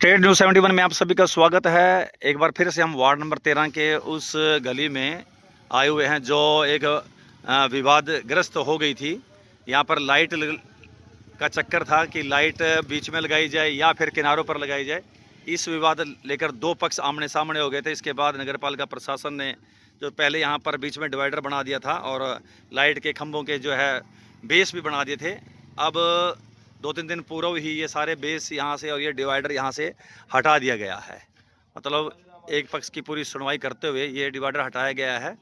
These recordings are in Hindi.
स्टेट न्यूज़ 71 में आप सभी का स्वागत है। एक बार फिर से हम वार्ड नंबर 13 के उस गली में आए हुए हैं जो एक विवादग्रस्त हो गई थी। यहाँ पर लाइट का चक्कर था कि लाइट बीच में लगाई जाए या फिर किनारों पर लगाई जाए। इस विवाद लेकर दो पक्ष आमने सामने हो गए थे। इसके बाद नगरपालिका प्रशासन ने जो पहले यहाँ पर बीच में डिवाइडर बना दिया था और लाइट के खंभों के जो है बेस भी बना दिए थे। अब 2-3 दिन पूर्व ही ये सारे बेस यहाँ से और ये डिवाइडर यहाँ से हटा दिया गया है। मतलब एक पक्ष की पूरी सुनवाई करते हुए ये डिवाइडर हटाया गया है।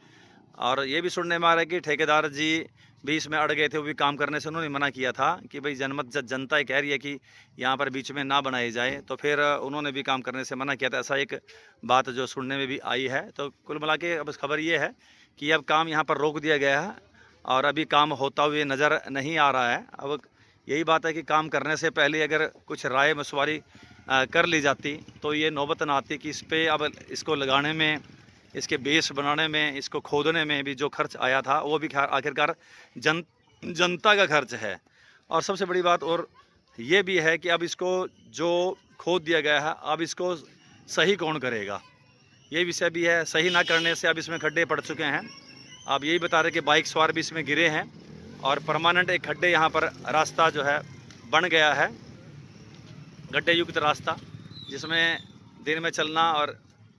और ये भी सुनने में आ रहा है कि ठेकेदार जी भी इसमें अड़ गए थे। वो भी काम करने से उन्होंने मना किया था कि भाई जनता कह रही है कि यहाँ पर बीच में ना बनाई जाए, तो फिर उन्होंने भी काम करने से मना किया था। ऐसा एक बात जो सुनने में भी आई है। तो कुल मिला के अब खबर ये है कि अब काम यहाँ पर रोक दिया गया है और अभी काम होता हुए नज़र नहीं आ रहा है। अब यही बात है कि काम करने से पहले अगर कुछ राय मशवरी कर ली जाती तो ये नौबत ना आती कि इस पर अब इसको लगाने में, इसके बेस बनाने में, इसको खोदने में भी जो खर्च आया था वो भी आखिरकार जनता का खर्च है। और सबसे बड़ी बात और ये भी है कि अब इसको जो खोद दिया गया है अब इसको सही कौन करेगा, ये विषय भी है। सही ना करने से अब इसमें खड्डे पड़ चुके हैं। अब यही बता रहे कि बाइक सवार भी इसमें गिरे हैं और परमानेंट एक खड्डे यहाँ पर रास्ता जो है बन गया है, गड्ढे युक्त रास्ता, जिसमें दिन में चलना और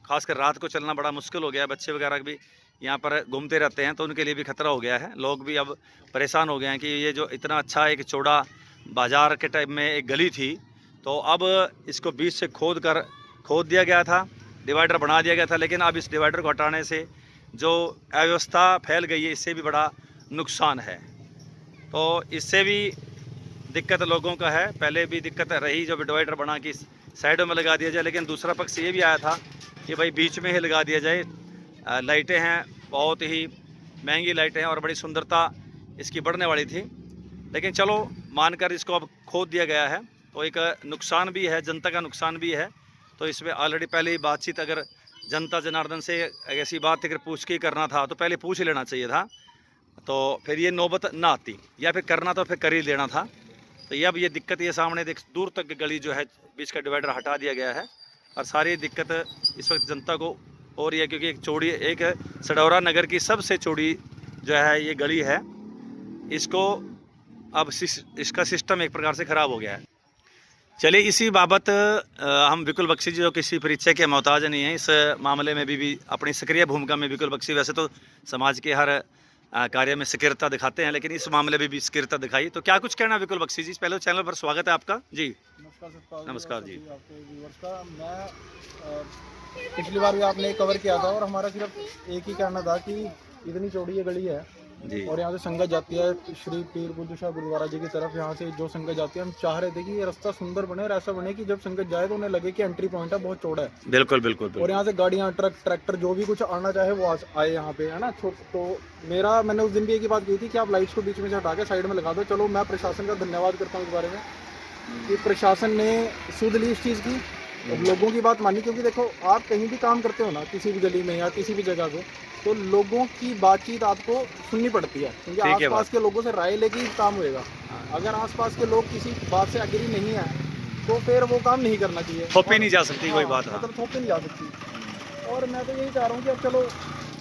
ख़ासकर रात को चलना बड़ा मुश्किल हो गया है। बच्चे वगैरह भी यहाँ पर घूमते रहते हैं तो उनके लिए भी खतरा हो गया है। लोग भी अब परेशान हो गए हैं कि ये जो इतना अच्छा एक चौड़ा बाज़ार के टाइप में एक गली थी, तो अब इसको बीच से खोद दिया गया था, डिवाइडर बना दिया गया था। लेकिन अब इस डिवाइडर को हटाने से जो अव्यवस्था फैल गई है, इससे भी बड़ा नुकसान है। तो इससे भी दिक्कत लोगों का है। पहले भी दिक्कत रही जब डिवाइडर बना के साइडों में लगा दिया जाए, लेकिन दूसरा पक्ष ये भी आया था कि भाई बीच में ही लगा दिया जाए। लाइटें हैं, बहुत ही महंगी लाइटें हैं और बड़ी सुंदरता इसकी बढ़ने वाली थी, लेकिन चलो मानकर इसको अब खोद दिया गया है। तो एक नुकसान भी है, जनता का नुकसान भी है। तो इसमें ऑलरेडी पहले ही बातचीत, अगर जनता जनार्दन से ऐसी बात अगर पूछ के करना था तो पहले पूछ लेना चाहिए था, तो फिर ये नौबत ना आती, या फिर करना तो फिर कर ही लेना था। तो ये अब ये दिक्कत ये सामने देख, दूर तक गली जो है बीच का डिवाइडर हटा दिया गया है और सारी दिक्कत इस वक्त जनता को हो रही है, क्योंकि एक सडौरा नगर की सबसे चौड़ी जो है ये गली है, इसको अब इसका सिस्टम एक प्रकार से ख़राब हो गया है। चलिए इसी बाबत हम विकुल बख्शी जी जो किसी परिचय के मोहताज नहीं है, इस मामले में भी अपनी सक्रिय भूमिका में विकुल बख्शी वैसे तो समाज के हर कार्य में सक्रियता दिखाते हैं, लेकिन इस मामले में भी सक्रियता दिखाई। तो क्या कुछ कहना विकुल बख्शी जी? पहले चैनल पर स्वागत है आपका जी। नमस्कार नमस्कार जी। आपके व्यूअर्स का मैं पिछली बार भी आपने कवर किया था और हमारा सिर्फ एक ही कहना था कि इतनी चौड़ी ये गली है जी। और यहाँ से संगत जाती है श्री पीर बुद्ध शाह गुरुद्वारा जी की तरफ। यहाँ से जो संगत जाती है, हम चाह रहे थे कि ये रास्ता सुंदर बने और ऐसा बने कि जब संगत जाए तो उन्हें लगे कि एंट्री पॉइंट है, बहुत चौड़ा है। बिल्कुल बिल्कुल, बिल्कुल। और यहाँ से गाड़ियाँ, ट्रक, ट्रैक्टर जो भी कुछ आना चाहे वो आए यहाँ पे, है ना। तो मैंने उस दिन भी एक ही बात की थी कि आप लाइट्स को बीच में से हटा के साइड में लगा दो। चलो मैं प्रशासन का धन्यवाद करता हूँ इस बारे में कि प्रशासन ने सुध ली इस चीज़ की, लोगों की बात मानी। क्योंकि देखो, आप कहीं भी काम करते हो ना, किसी भी गली में या किसी भी जगह पे, तो लोगों की बातचीत आपको सुननी पड़ती है, क्योंकि आसपास के लोगों से राय लेके ही काम होएगा। अगर आसपास के लोग किसी बात से एग्री नहीं है तो फिर वो काम नहीं करना चाहिए, थोपी नहीं जा सकती कोई बात। मतलब थोपी नहीं जा सकती। और मैं तो यही चाह रहा हूँ कि अब चलो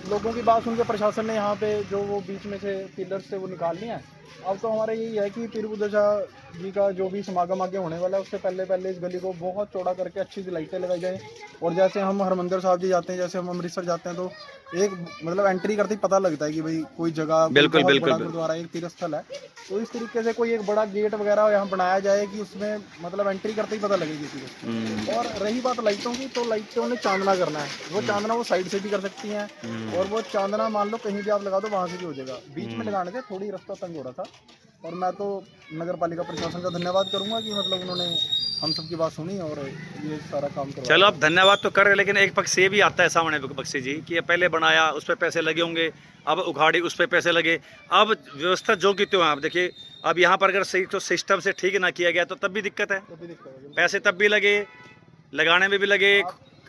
लोगों की बात सुन के प्रशासन ने यहाँ पे जो वो बीच में से पिलर्स से वो निकालनी है। अब तो हमारा यही है कि पीर बुद्ध शाह जी का जो भी समागम आगे होने वाला है, उससे पहले इस गली को बहुत चौड़ा करके अच्छी सी लाइटें लगाई जाए। और जैसे हम हरमंदिर साहब जी जाते हैं, जैसे हम अमृतसर जाते हैं, तो एक मतलब एंट्री करते ही पता लगता है कि भाई कोई जगह, बिल्कुल बहुत बिल्कुल बड़ा गुरुद्वारा, एक तीर्थ स्थल है। तो इस तरीके से कोई एक बड़ा गेट वगैरह यहाँ बनाया जाए कि उसमें मतलब एंट्री करते ही पता लगे किसी को। और रही बात लाइटों की, तो लाइटों ने चांदना करना है। वो चांदना वो साइड से भी कर सकती हैं और वो चांदना मान लो कहीं भी आप लगा दो वहाँ से भी हो जाएगा। बीच में लगाने से थोड़ी रास्ता तंग हो रहा था। और मैं तो नगर पालिका प्रशासन का धन्यवाद करूंगा कि मतलब उन्होंने हम सब की बात सुनी और ये सारा काम करवाया। चलो अब धन्यवाद तो कर रहे, लेकिन एक पक्ष ये भी आता है सामने बख्शी जी कि ये पहले बनाया, उस पर पैसे लगे होंगे, अब उखाड़ी, उस पर पैसे लगे। अब व्यवस्था जो की त्यों, आप देखिए, अब यहाँ पर अगर सही तो सिस्टम से ठीक ना किया गया तो तब भी दिक्कत है। पैसे तब भी लगे, लगाने में भी लगे,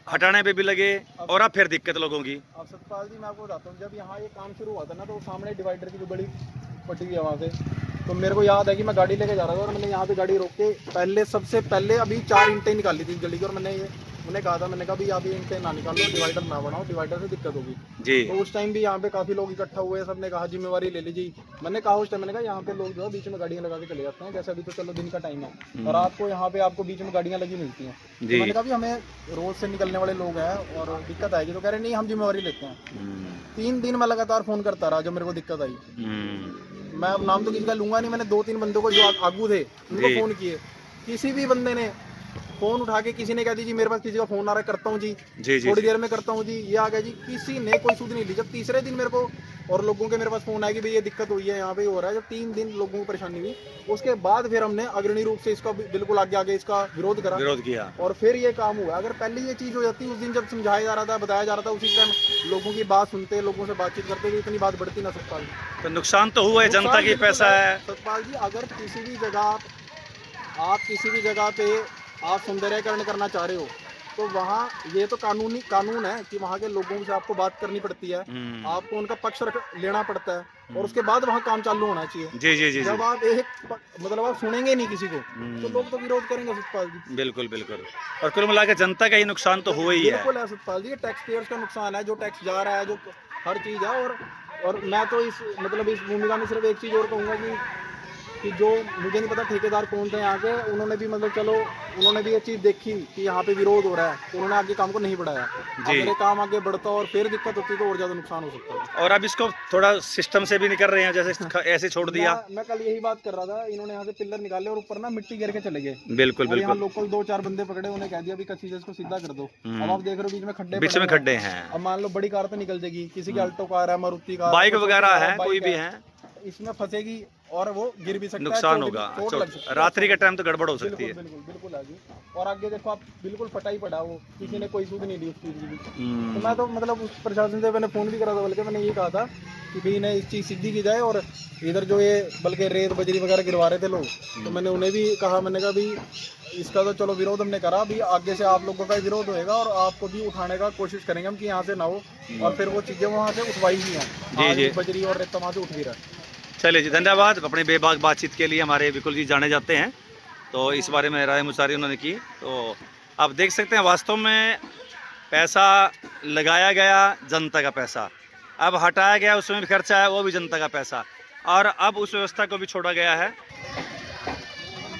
हटाने पे भी लगे, और अब फिर दिक्कत लोगों की। अब सतपाल जी, मैं आपको बताता हूँ, जब यहाँ ये काम शुरू हुआ था ना, तो सामने डिवाइडर की जो बड़ी फटी हुई है वहाँ से। तो मेरे को याद है कि मैं गाड़ी लेके जा रहा था और मैंने यहाँ पे गाड़ी रोक के पहले सबसे पहले अभी 4 ईंटें निकाली थी गली की, और मैंने कहा था, मैंने कहा भाई आप ये ईंटें ना निकालो, डिवाइडर ना बनाओ, डिवाइडर से दिक्कत होगी। जी तो उस टाइम भी यहाँ पे काफ़ी लोग इकट्ठा हुए, सबने कहा जिम्मेवारी ले लीजिए। मैंने कहा उस टाइम, मैंने कहा यहाँ पे लोग जो है बीच में गाड़ियाँ लगा के चले जाते हैं, जैसे अभी तो चलो दिन का टाइम है और आपको यहाँ पे आपको बीच में गाड़ियाँ लगी मिलती हैं। तो जी। मैंने कहा भी हमें रोड से निकलने वाले लोग हैं और दिक्कत आएगी, तो कह रहे नहीं हम जिम्मेवारी लेते हैं। 3 दिन मैं लगातार फ़ोन करता रहा जब मेरे को दिक्कत आई। मैं अब नाम तो किसी का लूंगा नहीं, मैंने 2-3 बंदों को जो आगू थे उनको जी। फ़ोन किए, किसी भी बंदे ने फ़ोन उठा के किसी ने कह दी जी मेरे पास किसी का फ़ोन आ रहा है, करता हूँ जी, जी जी थोड़ी जी। देर में करता हूँ जी, ये आ गया जी, किसी ने कोई सुध नहीं ली। जब तीसरे दिन मेरे को और लोगों के मेरे पास फ़ोन आया कि भाई ये दिक्कत हुई है, यहाँ पे हो रहा है, जब 3 दिन लोगों को परेशानी हुई, उसके बाद फिर हमने अग्रणी रूप से इसका बिल्कुल आगे आगे इसका विरोध करा विरोध किया। और फिर ये काम हुआ। अगर पहले ये चीज़ हो जाती, उस दिन जब समझाया जा रहा था, बताया जा रहा था, उसी टाइम लोगों की बात सुनते, लोगों से बातचीत करते, तो इतनी बात बढ़ती ना सतपाल। तो नुकसान तो हुआ है, जनता नुकसान की बिल्कुल पैसा है। सतपाल जी, अगर किसी भी जगह आप किसी भी जगह पे आप सौंदर्यीकरण करना चाह रहे हो, तो वहाँ ये तो कानून है कि वहाँ के लोगों से आपको बात करनी पड़ती है, आपको उनका पक्ष लेना पड़ता है और उसके बाद वहाँ काम चालू होना चाहिए। जी जी जी जी। जब आप मतलब आप सुनेंगे नहीं किसी को, तो लोग तो विरोध करेंगे सतपाल जी। बिल्कुल बिल्कुल। और कुल मिला के जनता का ही नुकसान तो हुआ ही है। बिल्कुल है सतपाल जी, ये टैक्स पेयर्स का नुकसान है, जो टैक्स जा रहा है, जो हर चीज़ है। और मैं तो इस भूमिका में सिर्फ एक चीज़ और कहूँगा कि जो मुझे नहीं पता ठेकेदार कौन थे यहाँ के, उन्होंने भी मतलब चलो उन्होंने भी ये चीज़ देखी कि यहाँ पे विरोध हो रहा है, तो उन्होंने आगे काम को नहीं बढ़ाया। अगर ये काम आगे बढ़ता और फिर दिक्कत होती तो और ज़्यादा नुकसान हो सकता है। और अब इसको थोड़ा सिस्टम से भी नहीं कर रहे हैं, जैसे ऐसे छोड़ दिया। मैं कल यही बात कर रहा था, इन्होंने यहाँ से पिलर निकाले और ऊपर ना मिट्टी गिर के चले गए। बिल्कुल और यहाँ बिल्कुल। लोकल 2-4 बंदे पकड़े, उन्हें कह दिया भी कच्ची से इसको सीधा कर दो। अब आप देख रहे हो बीच में खड्डे, बीच में खड्डे हैं। अब मान लो बड़ी कार तो निकल जाएगी, किसी की अल्टो कार है, मारुति कार, बाइक वगैरह है, कोई भी है, इसमें फंसेगी और वो गिर भी सकता है, नुकसान होगा। चोट लग सकती है। रात्रि के टाइम तो गड़बड़ हो सकती है। बिल्कुल बिल्कुल है जी। और आगे देखो आप, बिल्कुल फटा ही पड़ा, वो किसी ने कोई सूद नहीं दी उस चीज़ की भी। तो मैं तो मतलब उस प्रशासन से मैंने फ़ोन भी करा था, बल्कि मैंने ये कहा था कि भाई इन्हें इस चीज़ सीधी की जाए। और इधर जो ये बल्कि रेत बजरी वगैरह गिरवा रहे थे लोग, तो मैंने उन्हें भी कहा, मैंने कहा भाई इसका तो चलो विरोध हमने करा, अभी आगे से आप लोगों का विरोध होएगा और आपको भी उठाने का कोशिश करेंगे हम कि यहाँ से ना हो। और फिर वो चीज़ें वहाँ से उठवाई ही हैं, जी। बजरी और रेत वहाँ से उठ भी रहा है। चलिए जी, धन्यवाद। अपने बेबाक बातचीत के लिए हमारे विकुल जी जाने जाते हैं, तो इस बारे में राय मुसारी उन्होंने की। तो आप देख सकते हैं वास्तव में पैसा लगाया गया, जनता का पैसा, अब हटाया गया, उसमें भी खर्चा है, वो भी जनता का पैसा, और अब उस व्यवस्था को भी छोड़ा गया है।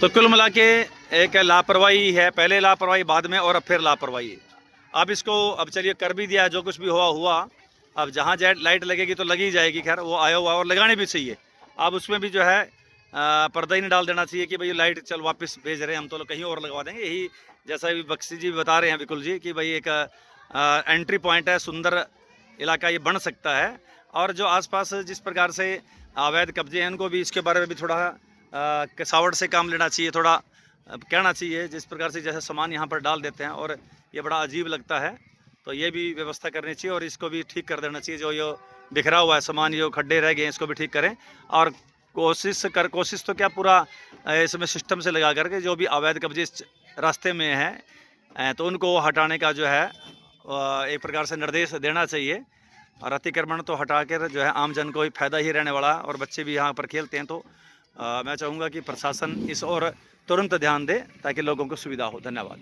तो कुल मिला के एक लापरवाही है, पहले लापरवाही, बाद में, और अब फिर लापरवाही। अब इसको अब चलिए कर भी दिया, जो कुछ भी हुआ। अब जहाँ लाइट लगेगी तो लगी जाएगी, खैर वो आया हुआ और लगानी भी चाहिए। अब उसमें भी जो है पर्दा ही नहीं डाल देना चाहिए कि भाई लाइट चल वापस भेज रहे हैं हम, तो कहीं और लगवा देंगे। यही जैसा भी बख्शी जी बता रहे हैं, विकुल जी, कि भाई एक एंट्री पॉइंट है, सुंदर इलाका ये बन सकता है। और जो आसपास जिस प्रकार से अवैध कब्जे हैं, उनको भी इसके बारे में भी थोड़ा कसावट से काम लेना चाहिए, थोड़ा कहना चाहिए। जिस प्रकार से जैसे सामान यहाँ पर डाल देते हैं और ये बड़ा अजीब लगता है, तो ये भी व्यवस्था करनी चाहिए और इसको भी ठीक कर देना चाहिए। जो ये बिखरा हुआ है सामान, जो खड्डे रह गए हैं, इसको भी ठीक करें। और कोशिश तो क्या, पूरा इसमें सिस्टम से लगा करके जो भी अवैध कब्जे इस रास्ते में हैं, तो उनको हटाने का जो है एक प्रकार से निर्देश देना चाहिए। और अतिक्रमण तो हटा कर जो है आम जन को ही फायदा ही रहने वाला है, और बच्चे भी यहाँ पर खेलते हैं। तो मैं चाहूँगा कि प्रशासन इस और तुरंत ध्यान दे ताकि लोगों को सुविधा हो। धन्यवाद।